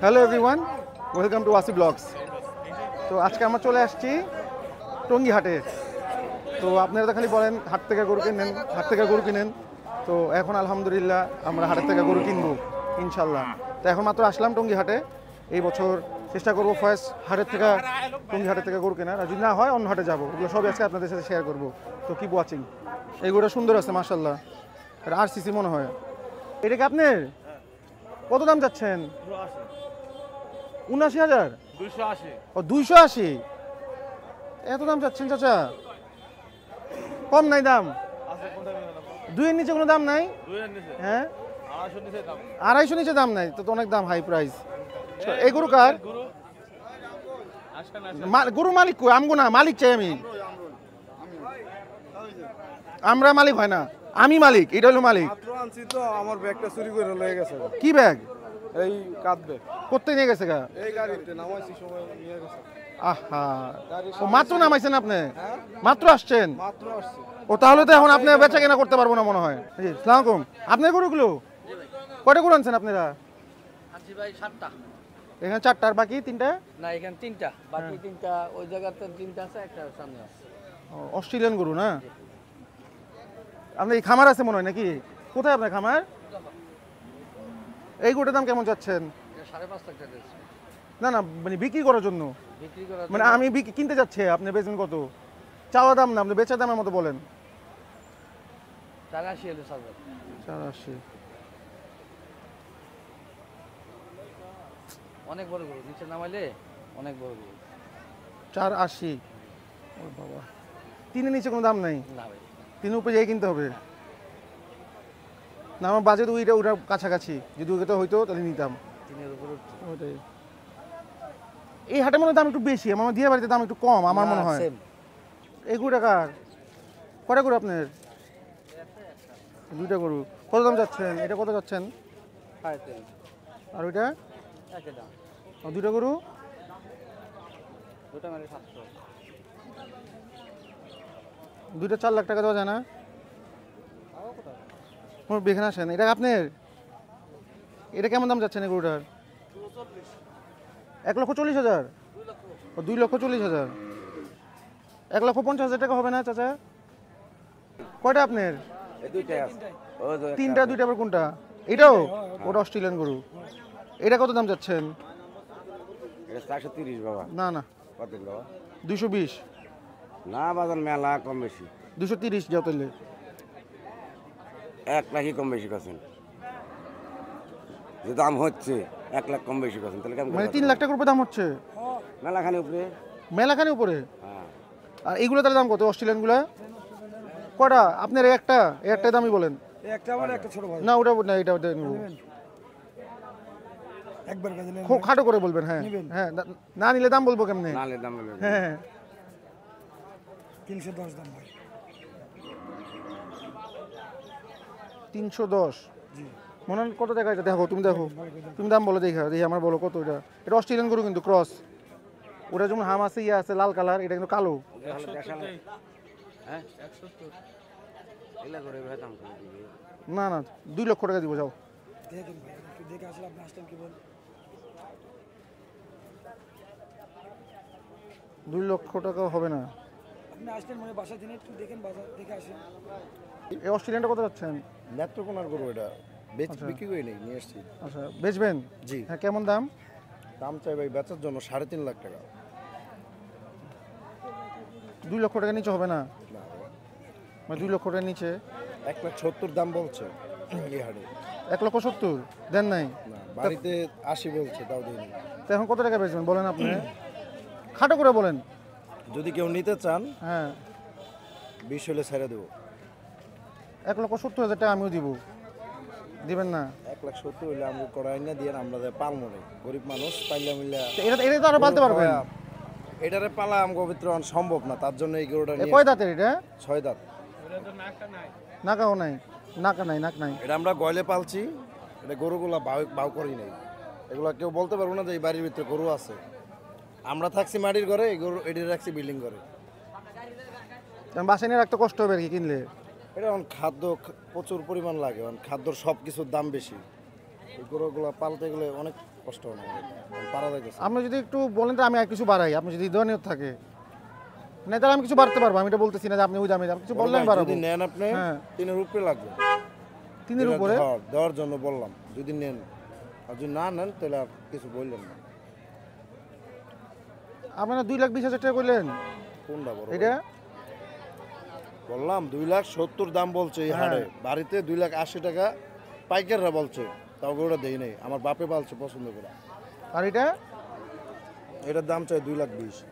Hello everyone, welcome to Wasi blogs. তো আজকে আমরা চলে আসছি টঙ্গী হাটে। তো আপনারা তো খালি বলেন হাট থেকে গরু কিনেন, হাট থেকে গরু কিনেন। তো এখন আলহামদুলিল্লাহ আমরা হাটের থেকে গরু কিনবো ইনশাল্লাহ। তো এখন মাত্র আসলাম টঙ্গী হাটে। এই বছর চেষ্টা করবো ফার্স্ট হাটের থেকে, টঙ্গী হাটের থেকে গরু কেনার, আর যদি না হয় অন্য হাটে যাবো। ওগুলো সবই আজকে আপনাদের সাথে শেয়ার করবো। তো কিপ ওয়াচিং। এই গরুটা সুন্দর আছে মাশাল্লাহ, এটা RCC মনে হয়। এটা কি আপনার? কত দাম যাচ্ছেন? ৭৯,০০০। 280 ও 280, এত দাম চাচ্ছেন চাচা? কম নাই দাম? আছে কোনটা নেবেন? দুইয়ের নিচে কোনো দাম নাই? দুইয়ের নিচে হ্যাঁ, 250 নিচে দাম। 250 নিচে দাম নাই? তো অনেক দাম, হাই প্রাইস। এই গরু কার? গুরু আজকাল গরু মালিক কই? আমগো না, মালিক চাই আমি। আমরা মালিক হয় না, আমি মালিক, এটা হলো মালিক। মাত্র আনছি তো, আমার ব্যাগটা চুরি করে লয়ে গেছে। কি ব্যাগ? এই কাঁধ ব্যাগ কোথায় নিয়ে গেছে গা? এই গাড়িতে নামাইছি, সময় নিয়ে গেছে। আহা, ও মাত্র নামাইছেন আপনি? হ্যাঁ, মাত্র আসছেন? মাত্র আসছি। ও তাহলে তো এখন আপনি বেচা কেনা করতে পারবো না মনে হয়। জি, আসসালামু আলাইকুম। আপনার গরুগুলো কয়টা গরু আনছেন আপনারা? আনছি ভাই 7টা। এখানে 4টা, আর বাকি 3টা? না, এখানে 3টা, বাকি 3টা ওই জায়গাতে 3টা আছে, একটা সামনে আছে। অস্ট্রেলিয়ান গরু না? আপনার এই খামার আছে মনে হয় নাকি? কোথায় আপনার খামার? এই গরুটার দাম কেমন চাচ্ছেন? এটা 5.5 লাখ টাকা দিয়েছে না না, মানে বিক্রি করার জন্য। বিক্রি করার মানে আমি কিনতে যাচ্ছে, আপনি বেচবেন কত? চাওয়া দাম না, আপনি বেচার দামের মতো বলেন। 480 হলে ছাড়বে। 84, অনেক বড় গরু, নিচে নামাইলে অনেক বড় গরু। 480। ও বাবা, 3-এর নিচে কোনো দাম নাই? না ভাই, 3-এর উপরে যাই কিনতে হবে না? আমার বাজেট ওইটার কাছাকাছি, যদি ওইটা হইতো তাহলে নিতাম। 3-এর উপরে উঠছে। ওইটাই। এই হাটের মধ্যে দাম একটু বেশি, আমার দিয়ে বাড়িতে দাম একটু কম আমার মনে হয়। Same। এই গরুটা কার? কটা গরু আপনার? 2টা গরু। কত দাম যাচ্ছেন? এটা কত যাচ্ছেন? 3.5 আর ওইটা? একই দাম। 2টা গরু? দুটো মানে 700। 2টা 4 লাখ টাকা দেওয়া যায় না? মোর বেখানে আসেন। এটা আপনার? এটা কেমন দাম যাচ্ছেন এই গরুটার? 1,40,000। ও 2,40,000। 1,50,000 টাকা হবে না চাচা? কয়টা আপনার? এই দুইটাই আছে। ও যে 3টা, 2টা আবার কোনটা? এটাও? ওটা অস্ট্রেলিয়ান গরু। এটা কত দাম যাচ্ছেন? এটা 430 বাবা। না না, কত বাবা? 220। না বাজার মেলা কম বেশি। 230 যাও তাহলে। 1 লাখই কম বেশি করছেন। যে দাম হচ্ছে 1 লাখ কম বেশি করছেন, তাহলে কেমন? মানে 3 লাখ টাকার উপরে দাম হচ্ছে মেলাখানি উপরে। মেলাখানে উপরে। হ্যাঁ, আর এইগুলো তার দাম কত অস্ট্রেলিয়ানগুলো? কটা আপনার? একটা, একটা দামই বলেন। একটা বড় একটা ছোট ভাই। না ওটা না, এটা ওটা নেব। একবার কাজে খাটো করে বলবেন। হ্যাঁ হ্যাঁ, না নিলে দাম বলবো কেমনে? নালে দাম বলবে। হ্যাঁ হ্যাঁ, 310 দাম ভাই। 310 মনে হয়। কত টাকা এটা? দেখো তুমি, দেখো তুমি দাম বলো, দেখি দেখি আমার বলো কত এটা। এটা অস্ট্রেলিয়ান গরু কিন্তু ক্রস। ওটা যেমন হাম আছে, ইয়ে আছে লাল কালার, এটা কিন্তু কালো। হ্যাঁ, 170 এলা করে ভাই দাম করে দিবে। না না, 2 লক্ষ টাকা দিব, যাও। দেখেন ভাই, একটু দেখে আসলে আপনি আসতেন কি বল? 2 লক্ষ টাকা হবে না। আপনি আসতেন মানে বাসা দিনে একটু দেখেন, বাজার দেখে আসেন। এই অস্ট্রেলিয়ানটা কত যাচ্ছেন? নেত্রকোনার গরু এটা বিক্রি করে নেই, নিয়ে এসছি। আচ্ছা, বেচবেন? জি। হ্যাঁ, কেমন দাম? দাম চাই ভাই বেচার জন্য 3.5 লাখ টাকা। 2 লক্ষ টাকা নিচে হবে না? না মানে 2 লক্ষ টাকার নিচে? 1,70,000 দাম বলছে এই হাটে। 1,70,000 দেন নাই? না, বাড়িতে 80 বলছে, তাও দিইনি। তো এখন কত টাকা বেচবেন বলেন আপনি? খাটো করে বলেন। যদি কেউ নিতে চান হ্যাঁ, 20 হলে ছেড়ে দেবো। 1,70,000 টাকা আমিও দিব। দিবেন না? 1,70,000 হলে আমি করাই না দিয়ে আমরা পালবো না, গরিব মানুষ পাইলে মিলে। তো এটা এটা তো আরো পালতে পারবেন। এটারে পালা আমগো ভিতরে সম্ভব না, তার জন্য এই গরুটা নিয়ে কয় দাঁতের এটা? 6 দাঁত। নাকাও নাই? নাক নাই। এটা আমরা গয়লে পালছি। এটা গরুগুলা বাউ করি নাই। এগুলা কেউ বলতে পারবো না যে এই বাড়ির ভিতরে গরু আছে। আমরা থাকছি মাটির ঘরে, এই গরু এটি রাখছি বিল্ডিং ঘরে। বাসায় নিয়ে রাখতে কষ্ট হবে আর কি কিনলে। এটা খাদ্য প্রচুর পরিমাণ লাগে, খাদ্যর সব কিছুর দাম বেশি। এই গরুগুলো পালতে গেলে অনেক কষ্ট হয় না আমাদের। পারা যাইতেছে আপনি যদি একটু বলেন তো আমি আর কিছু বাড়াই, আপনি যদি দেওয়া নিয়ত থাকে না তাহলে আমি কিছু বাড়তে পারবো, আমি এটা বলতেছি না যে আপনি ওই দামে কিছু বললেন বাড়াবো। যদি নেন আপনি হ্যাঁ। 3-এর উপরে লাগবে। 3-এর উপরে দেওয়ার জন্য বললাম যদি নেন, আর যদি না নেন তাহলে আর কিছু বললেন না। আপনারা 2,20,000 টাকা করলেন কোনটা বড় এটা? বললাম 2,70,000 দাম বলছে এই হাটে, বাড়িতে 2,80,000 টাকা পাইকাররা বলছে, তাও ওটা দেই নাই, আমার বাপে বলছে পছন্দ করে। আর এটা এটার দাম চাই 2,20,000।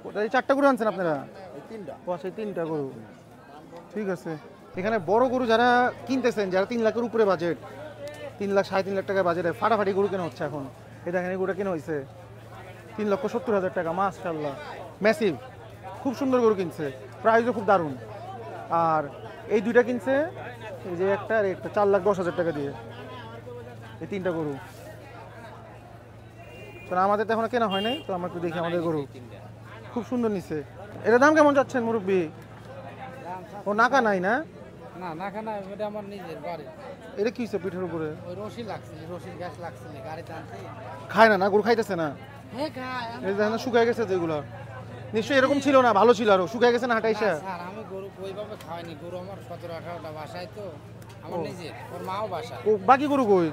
ওটা এই 4টা গরু আনছেন আপনারা? এই 3টা। ও সেই 3টা গরু, ঠিক আছে। এখানে বড় গরু যারা কিনতেছেন, যারা 3 লাখের উপরে বাজেট, 3 লাখ 3.5 লাখ টাকার বাজেটে ফাটাফাটি গরু কেনা হচ্ছে এখন। এই দেখেন এই গরুটা কেনা হয়েছে 3,70,000 টাকা, মাশাআল্লাহ ম্যাসিভ, খুব সুন্দর গরু কিনছে, প্রাইসও খুব দারুণ। আর এই দুইটা কিনছে, এই যে একটা আর একটা 4,10,000 টাকা দিয়ে, এই 3টা গরু। কারণ আমাদের তো এখনো কেনা হয় নাই, তো আমরা একটু দেখি আমাদের গরু খুব সুন্দর নিচ্ছে। এটার দাম কেমন যাচ্ছেন মুরব্বী? ও নাকা নাই না? না না খানা এটা আমার নিজের বাড়ি। এটা কি হচ্ছে পিঠের উপরে? ওই রশি লাগছিল, রশির গাছ লাগছিল, গাড়িতে আনছি। খায় না, না গরু খাইতেছে না? হ্যাঁ খায়। এই দেখেন না, শুকায় গেছে যেগুলো, নিশ্চয়ই এরকম ছিল না, ভালো ছিল, আরো শুকায় গেছে না হাঁটাইসা? স্যার আমি গরু ওইভাবে খাওয়াইনি, গরু আমার 17-18টা বাসায়, তো আমার নিজের, ওর মাও বাসা। ও বাকি গরু কই?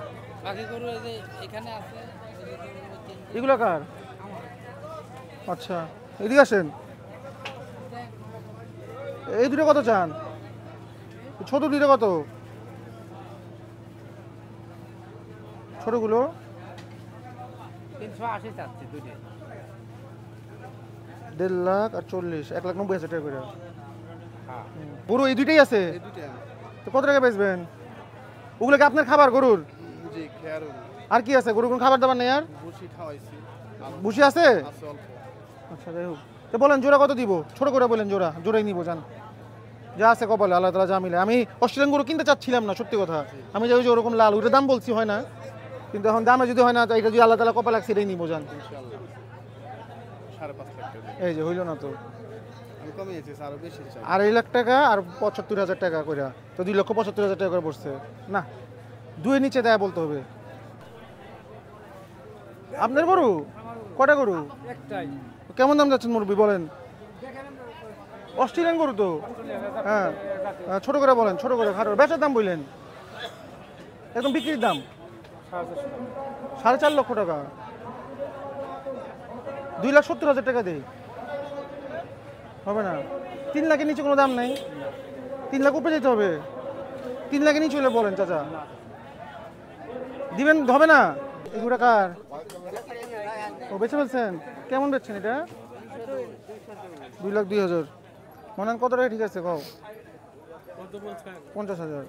বাকি গরু এই যে এখানে আছে, ওই যে ওই তিন- এগুলো কার? আমার। আচ্ছা এদিকে আসেন। এই দুটো কত চান? ছোট দুটো কত? ছোটগুলো 380 চাচ্ছি দুইটাই। 1.5 লাখ আর 40, 1,90,000 টাকা করে। হ্যাঁ গরু এই দুইটাই আছে, তো কত টাকা বেচবেন? ওগুলো কি আপনার খাবার গরুর? জি খেয়ার আর কি আছে গরুর? কোনো খাবার দাবার নেই আর? বসি খাওয়াইছি বসে আছে? আছে অল্প। আচ্ছা যাই হোক, তো বলেন জোড়া কত দিব? ছোট করে বলেন, জোড়াই নিবো জান, যা আছে কপালে আল্লাহ তাআলা যা মিলে। আমি অস্ট্রেলিয়ান গরু কিনতে চাচ্ছিলাম না, সত্যি কথা। আমি যে ওই যে ওরকম লাল ওইটার দাম বলছি হয় না, কিন্তু এখন দামে যদি হয় না, তো এটা যদি আল্লাহ তাআলা কপালে লাগছে এটাই নিবো জান। ইনশাআল্লাহ 5.5 লাখ টাকা এই যে হইল না তো, আমি কমিয়েছি আরো বেশি চাই। 2.5 লাখ টাকা আর 75,000 টাকা করে, তো 2,75,000 টাকা করে পড়ছে না, 2-এর নিচে দেয়া বলতে হবে। আপনার গরু কটা গরু? একটাই। কেমন দাম যাচ্ছেন মুরব্বী বলেন? অস্ট্রেলিয়ান গরু তো, হ্যাঁ ছোট করে বলেন, ছোট করে খাটো। বেচার দাম বললেন, একদম বিক্রির দাম 4.5 লক্ষ টাকা, 2,70,000 টাকা দেই, হবে না? 3 লাখের নিচে কোনো দাম নাই? 3 লাখ উপরে যেতে হবে? 3 লাখের নিচে হলে বলেন চাচা, দিবেন হবে না? এগুলো কার? ও বেছে ফেলছেন? কেমন বেচছেন এটা? 2,02,000। মনে হয় কত টাকা ঠিক আছে কও? 50,000।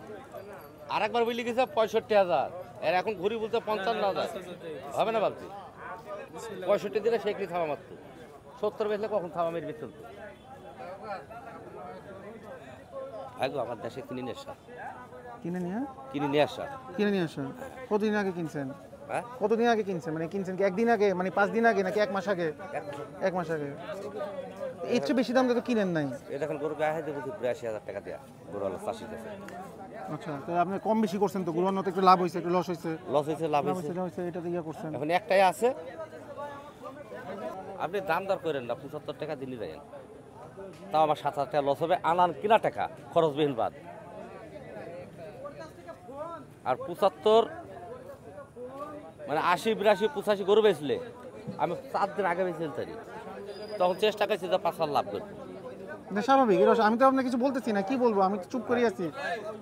আর একবার বলি গেছে 65,000, এর এখন ঘুরি বলতে 55,000 হবে না ভাবছি। 65 দিলে সে কি থামা মারতো, 70 বেচলে কখন থামা মেরে বেচল তো। ভাইগো আমার দেশে কিনে নিয়ে আসা, কিনে নিয়ে কিনে নিয়ে আসা। কতদিন আগে কিনছেন? হ্যাঁ কতদিন আগে কিনছেন? মানে কিনছেন কি একদিন আগে, মানে 5 দিন আগে, নাকি 1 মাস আগে? 1 মাস আগে। এর চেয়ে বেশি দাম তো কিনেন নাই। এটা এখন গরু গায়ে দেবো 82,000 টাকা দেয়া গরু আলো চাষির কাছে। আচ্ছা, তো আপনি কম বেশি করছেন তো, গরু অন্যতে একটু লাভ হয়েছে, একটু লস হয়েছে? লস হয়েছে লাভ হয়েছে, এটা দিয়ে করছেন। এখন একটাই আছে। আপনি দাম দর করেন না, 75 টাকা দিনই দেন, তাও আমার 7,000 টাকা লস হবে, আনান কিনা টাকা খরচ বিহীন বাদ। আর 75 মানে 80, 82, 85 গরু বেচলে আমি 4 দিন আগে বেচে পারি, তখন চেষ্টা করছি যে 5,000 লাভ করবো। না স্বাভাবিক, আমি তো আপনাকে কিছু বলতেছি না, কি বলবো? আমি তো চুপ করে আছি,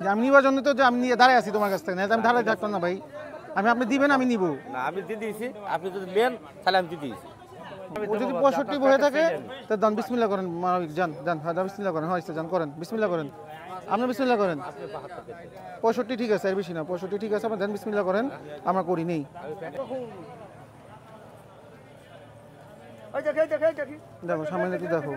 যে আমি নিবার জন্য তো, যে আমি নিয়ে দাঁড়ায় আছি তোমার কাছ থেকে, না আমি দাঁড়ায় থাকতাম না ভাই। আপনি দিবেন, আমি নিব না আমি দিয়ে দিয়েছি, আপনি যদি নেন তাহলে আমি দিয়ে দিয়েছি। ও যদি 65 বহে থাকে তো দান বিসমিল্লাহ করেন, জান জান, হ্যাঁ বিসমিল্লাহ করেন, হয় জান করেন, বিসমিল্লাহ করেন, আপনি বিসমিল্লাহ করেন। 65 ঠিক আছে, আর বেশি না, 65 ঠিক আছে, আপনি দেন বিসমিল্লাহ করেন, আমরা করি নেই। দেখো সামনে একটু দেখো,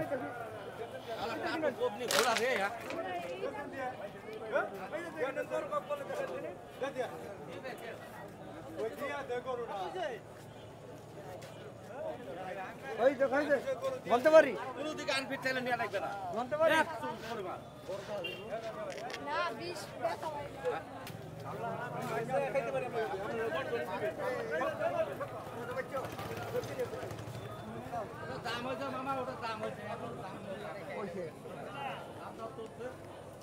বলতে পারি কোনো দিকে আনফিট চাইলে নিয়ে লাগবে না। বলতে পারি না 20 টাকা হয় না।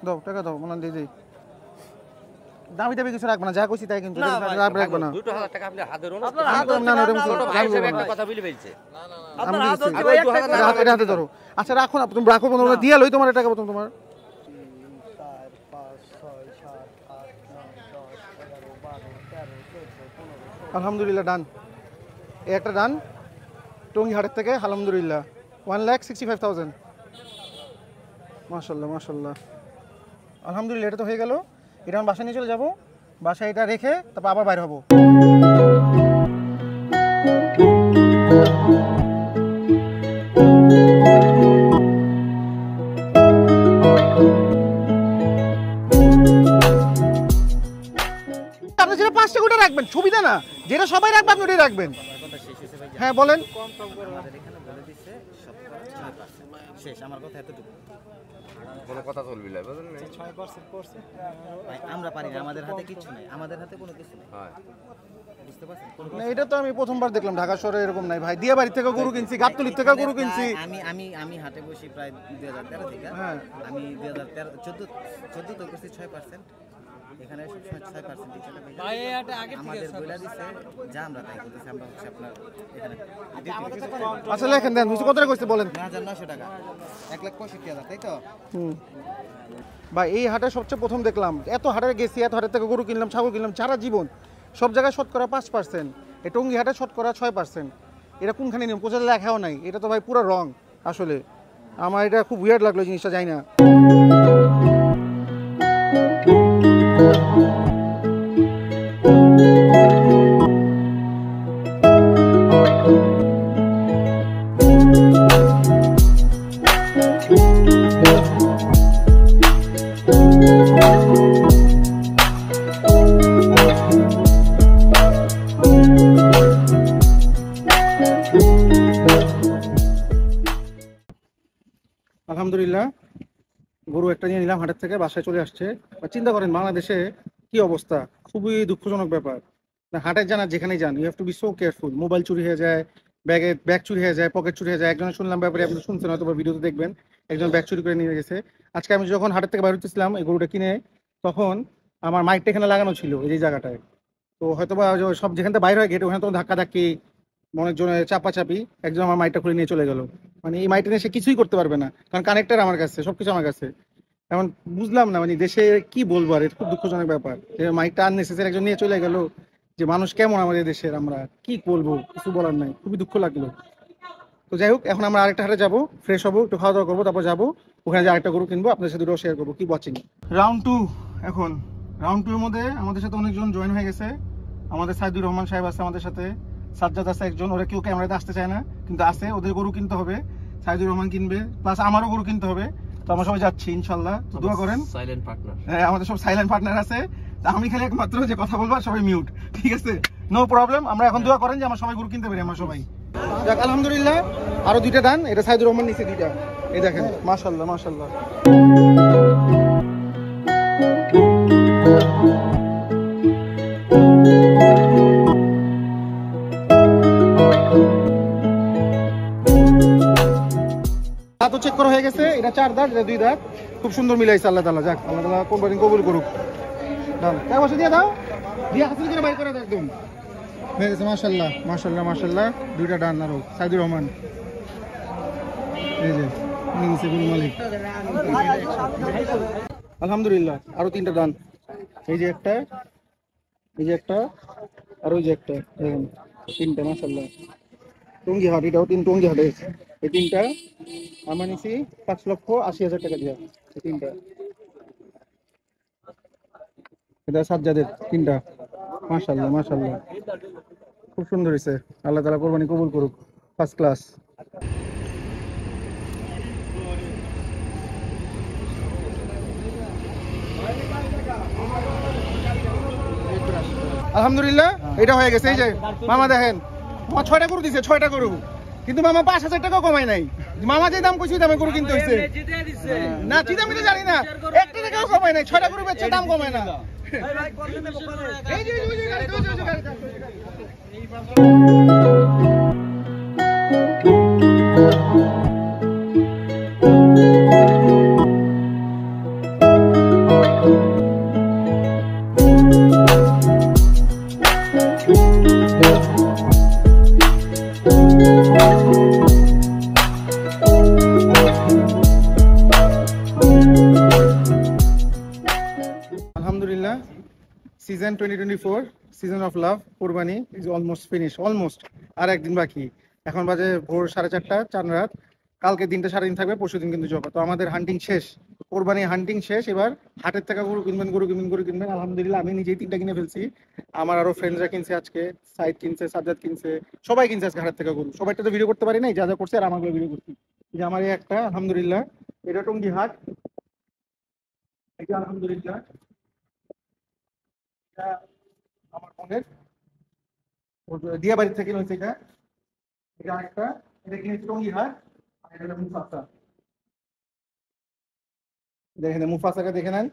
দাও টাকা দাও মনে দিয়ে দিই দামি দামি কিছু রাখবে না যা কইছি তাই কিন্তু রাখবে না 2000 টাকা আপনি হাতে রোন না না এরকম ছোট ভাই হিসেবে একটা কথা বলে ফেলছে হাতে ধরো আচ্ছা রাখো না তুমি রাখো তোমরা দিয়া লই তোমার টাকা প্রথম তোমার 3 4 5 6 7 8 9 10 11 12 13 14 15 আলহামদুলিল্লাহ ডান এই একটা ডান টঙ্গী হাটের থেকে আলহামদুলিল্লাহ 1,65,000 মাশাআল্লাহ মাশাআল্লাহ আলহামদুলিল্লাহ এটা তো হয়ে গেল এটা আমি বাসায় নিয়ে চলে যাবো বাসায় এটা রেখে তারপর আবার বাইরে হবো আপনি যেটা 5টা গোটা রাখবেন সুবিধা না যেটা সবাই রাখবে আপনি ওটাই রাখবেন হ্যাঁ বলেন শেষ আমার কথা এতটুকু কোনো কথা চলবি না বুঝলেন 6% করছে ভাই আমরা পারি না আমাদের হাতে কিছু নাই আমাদের হাতে কোনো কিছু নাই হ্যাঁ বুঝতে পারছেন না এটা তো আমি প্রথমবার দেখলাম ঢাকা শহরে এরকম নাই ভাই দিয়া বাড়ি থেকে গরু কিনছি গাবতলির থেকে গরু কিনছি আমি আমি আমি হাটে বসি প্রায় 2013 থেকে হ্যাঁ আমি 2013 14 তো করছি 6% এখানে 6% টিচারটা ভাই এই হাটে আগে থেকে আমাদের বইলা দিছে যা আমরা তাই করতেছি আমরা হচ্ছে আপনার এখানে আচ্ছা লেখেন দেন কত টাকা কইছে বলেন 9900 টাকা 1,65,000 তাই তো ভাই এই হাটে সবচেয়ে প্রথম দেখলাম এত হাটে গেছি এত হাটের থেকে গরু কিনলাম ছাগল কিনলাম সারা জীবন সব জায়গায় শতকরা 5% এই টঙ্গী হাটে শতকরা 6% এটা কোনখানে নিয়ম কোথাও লেখাও নাই এটা তো ভাই পুরো রং আসলে আমার এটা খুব উইয়ার্ড লাগলো জিনিসটা যাই না আলহামদুলিল্লাহ গরু একটা নিয়ে নিলাম হাটের থেকে বাসায় চলে আসছে চিন্তা করেন বাংলাদেশে কি অবস্থা খুবই দুঃখজনক ব্যাপার হাটে যান আর যেখানেই যান you have to be so careful mobile চুরি হয়ে যায় ব্যাগ চুরি হয়ে যায় পকেট চুরি হয়ে যায় একজনের শুনলাম ব্যাপারে আপনি শুনছেন হয়তো ভিডিওতে দেখবেন একজন ব্যাগ চুরি করে নিয়ে গেছে আজকে আমি যখন হাটের থেকে বাইরে হচ্ছিলাম এই গরুটা কিনে তখন আমার মাইকটা এখানে লাগানো ছিল এই জায়গাটায় তো হয়তো বা সব যেখান থেকে বাইরে হয় গেটে ওখানে তখন ধাক্কা ধাক্কি মনের জন্য চাপাচাপি একজন আমার মাইকটা খুলে নিয়ে চলে গেল মানে এই মাইকটা নিয়ে সে কিছুই করতে পারবে না কারণ কানেক্টার আমার কাছে সবকিছু আমার কাছে এখন বুঝলাম না মানে দেশে কি বলবো আর এটা খুব দুঃখজনক ব্যাপার যে মাইকটা আননেসেসারি একজন নিয়ে চলে গেল যে মানুষ কেমন আমাদের দেশের আমরা কি বলবো কিছু বলার নাই খুবই দুঃখ লাগলো তো যাই হোক এখন আমরা আরেকটা হাটে যাবো ফ্রেশ হবো একটু খাওয়া দাওয়া করবো তারপর যাবো ওখানে যে আরেকটা গরু কিনবো আপনাদের সাথে দুটো শেয়ার করবো কি ওয়াচিং রাউন্ড 2 এখন রাউন্ড 2 এর মধ্যে আমাদের সাথে অনেকজন জয়েন হয়ে গেছে আমাদের সাইদুর রহমান সাহেব আছে আমাদের সাথে সাজ্জাদ আছে একজন ওরা কেউ ক্যামেরাতে আসতে চায় না কিন্তু আছে ওদের গরু কিনতে হবে সাইদুর রহমান কিনবে প্লাস আমারও গরু কিনতে হবে তো আমরা সবাই যাচ্ছি ইনশাল্লাহ দোয়া করেন সাইলেন্ট পার্টনার হ্যাঁ আমাদের সব সাইলেন্ট পার্টনার আছে আমি খালি একমাত্র যে কথা বলবো আর সবাই মিউট ঠিক আছে নো প্রবলেম আমরা এখন দোয়া করেন যে আমরা সবাই গরু কিনতে পারি আমরা সবাই যাক আলহামদুলিল্লাহ আরো দুইটা দান এটা সাইদুর রহমান নিচে দুইটা এই দেখেন মাশাআল্লাহ মাশাআল্লাহ দাঁতও চেক করা হয়ে গেছে এটা 4 দাঁত এটা 2 দাঁত খুব সুন্দর মিলাইছে আল্লাহ তাআলা যাক আল্লাহ তাআলা কোরবানি কবুল করুক দাও টাকা পয়সা দিয়ে দাও দিয়ে হাসিল করে বাইর করে দাও একদম হয়ে গেছে মাশাআল্লাহ মাশাআল্লাহ মাশাআল্লাহ দুইটা ডান আরো সাইদুর রহমান এই যে নিচে গুরু মালিক আলহামদুলিল্লাহ আরো 3টা ডান এই যে একটা আর ওই যে একটা দেখুন 3টা মাশাআল্লাহ টঙ্গী হাট এটাও 3 টঙ্গী হাটে এই 3টা আমরা নিছি 5,80,000 টাকা দিয়ে এই 3টা এটা সাজ্জাদের 3টা মাশাআল্লাহ মাশাআল্লাহ খুব সুন্দর হয়েছে আল্লাহ তাআলা কোরবানি কবুল করুক ফার্স্ট ক্লাস আলহামদুলিল্লাহ এটা হয়ে গেছে এই যে মামা দেখেন মামা 6টা গরু দিছে 6টা গরু কিন্তু মামা 5,000 টাকা কমায় নাই মামা যে দাম কইছে দামে গরু কিনতে হইছে না চিন্তা আমি তো জানি না 1 টাকাও কমায় নাই 6টা গরু বেচে দাম কমায় না আলহামদুলিল্লাহ সিজন 2024 সিজন অফ লাভ কোরবানি ইজ অলমোস্ট ফিনিশ, অলমোস্ট। আর একদিন বাকি, এখন বাজে ভোর 4:30, 4 রাত। কালকে দিনটা সারাদিন থাকবে, পরশু দিন কিন্তু জবা। তো আমাদের হান্টিং শেষ, কোরবানি হান্টিং শেষ। এবার হাটের থেকে গরু কিনবেন, গরু কিনবেন। আলহামদুলিল্লাহ আমি নিজেই 3টা কিনে ফেলছি, আমার আরো ফ্রেন্ডসরা কিনছে, আজকে সাইদ কিনছে, সাজ্জাদ কিনছে, সবাই কিনছে আজকে হাটের থেকে গরু। সবাইটা তো ভিডিও করতে পারি নাই, যা যা করছে আর আমাকে ভিডিও করছি। যে আমার এই একটা আলহামদুলিল্লাহ, এটা টঙ্গী হাট, এটা আলহামদুলিল্লাহ এটা আমার বোনের দিয়া বাড়ি থেকে হয়েছে। এটা এটা আরেকটা, এটা কিনেছি টঙ্গী হাট। আর এটা হলো মুফাসা, দেখেন মুফাসাকে দেখে নেন।